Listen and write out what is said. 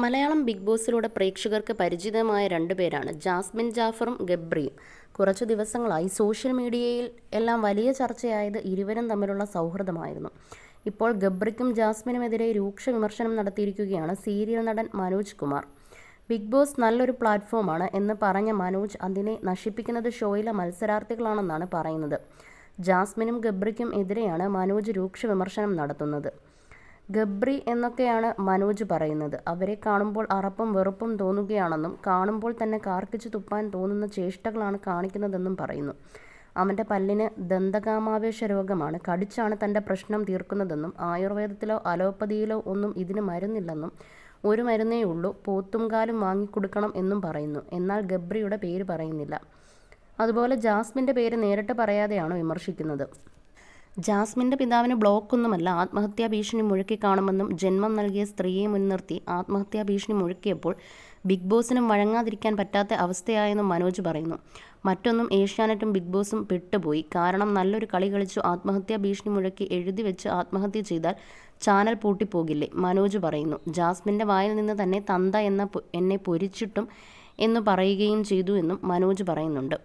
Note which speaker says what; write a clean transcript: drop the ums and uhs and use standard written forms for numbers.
Speaker 1: Malayalam big ബോസിലൂടെ പ്രേക്ഷകർക്ക് പരിചിതമായ രണ്ടുപേരാണ് ജാസ്മിൻ ജാഫറും ഗബ്രിയും. കുറച്ചു ദിവസങ്ങളായി സോഷ്യൽ മീഡിയയിൽ എല്ലാം വലിയ ചർച്ചയായത് ഇരുവരും തമ്മിലുള്ള സൗഹൃദമായിരുന്നു. ഇപ്പോൾ ഗബ്രിക്കും ജാസ്മിനുമെതിരെ രൂക്ഷ വിമർശനം നടത്തിയിരിക്കുകയാണ് സീരിയൽ നടൻ മനോജ് കുമാർ. ബിഗ് ബോസ് നല്ലൊരു പ്ലാറ്റ്ഫോമാണ് എന്ന് പറഞ്ഞ മനോജ് അതിനെ നശിപ്പിക്കുന്നത് ഷോയിലെ മത്സരാർത്ഥികളാണെന്നാണ് പറയുന്നത്. ജാസ്മിനും ഗബ്രിക്കും എതിരെയാണ് മനോജ് രൂക്ഷ വിമർശനം നടത്തുന്നത്. ഗബ്രി എന്നൊക്കെയാണ് മനോജ് പറയുന്നത്. അവരെ കാണുമ്പോൾ അറപ്പും വെറുപ്പും തോന്നുകയാണെന്നും കാണുമ്പോൾ തന്നെ കാർക്കിച്ചു തുപ്പാൻ തോന്നുന്ന ചേഷ്ടകളാണ് കാണിക്കുന്നതെന്നും പറയുന്നു. അവൻ്റെ പല്ലിന് ദന്തകാമാവേശ രോഗമാണ്, കടിച്ചാണ് തൻ്റെ പ്രശ്നം തീർക്കുന്നതെന്നും ആയുർവേദത്തിലോ അലോപ്പതിയിലോ ഒന്നും ഇതിന് മരുന്നില്ലെന്നും ഒരു മരുന്നേ ഉള്ളൂ, പോത്തുംകാലും വാങ്ങിക്കൊടുക്കണം എന്നും പറയുന്നു. എന്നാൽ ഗബ്രിയുടെ പേര് പറയുന്നില്ല. അതുപോലെ ജാസ്മിൻ്റെ പേര് നേരിട്ട് പറയാതെയാണ് വിമർശിക്കുന്നത്. ജാസ്മിൻ്റെ പിതാവിന് ബ്ലോക്കൊന്നുമല്ല ആത്മഹത്യാ ഭീഷണി മുഴക്കി കാണുമെന്നും ജന്മം നൽകിയ സ്ത്രീയെ മുൻനിർത്തി ആത്മഹത്യാ ഭീഷണി മുഴക്കിയപ്പോൾ ബിഗ് ബോസിനും വഴങ്ങാതിരിക്കാൻ പറ്റാത്ത അവസ്ഥയായെന്നും മനോജ് പറയുന്നു. മറ്റൊന്നും ഏഷ്യാനെറ്റും ബിഗ് ബോസും പെട്ടുപോയി. കാരണം നല്ലൊരു കളി കളിച്ചു ആത്മഹത്യാ ഭീഷണി മുഴക്കി എഴുതി വെച്ച് ആത്മഹത്യ ചെയ്താൽ ചാനൽ പൂട്ടിപ്പോകില്ലേ, മനോജ് പറയുന്നു. ജാസ്മിൻ്റെ വായിൽ നിന്ന് തന്നെ തന്ത എന്നെ പൊരിച്ചിട്ടും എന്ന് പറയുകയും ചെയ്തു എന്നും മനോജ് പറയുന്നുണ്ട്.